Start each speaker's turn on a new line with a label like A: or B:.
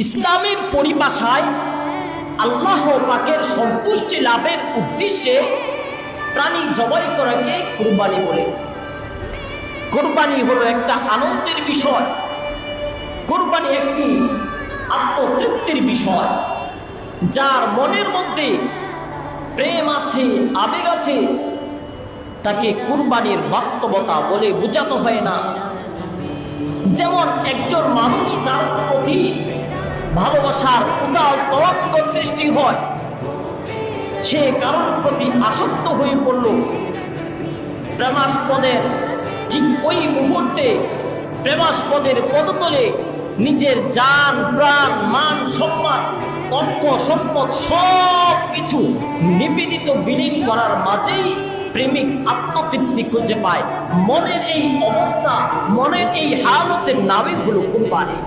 A: ইসলামের পরিভাষায় আল্লাহ পাকের সন্তুষ্টি লাভের উদ্দেশ্যে প্রাণী জবাই করাকে কুরবানি বলে। কুরবানি হলো একটা আনন্দের বিষয়, কুরবানি একটি আত্মতৃপ্তির বিষয়। যার মনের মধ্যে প্রেম আছে, আবেগ আছে, তাকে কুরবানির বাস্তবতা বলে বোঝাতে হয় না। যেমন একজন মানুষ কারোর প্রতি ভালোবাসার উদার তরঙ্গ সৃষ্টি হয়, সে কারোর প্রতি আসক্ত হয়ে পড়ল, প্রেমাস্পদের ঠিক ওই মুহূর্তে প্রেমাস্পদের পদতলে নিজের জান প্রাণ মান সম্মান অর্থ সম্পদ সব কিছু নিবেদিত বিলীন করার মাঝেই প্রেমিক আত্মতৃপ্তি খুঁজে পায়। মনের এই অবস্থা, মনের এই হালতের নামই হলো কুরবানি।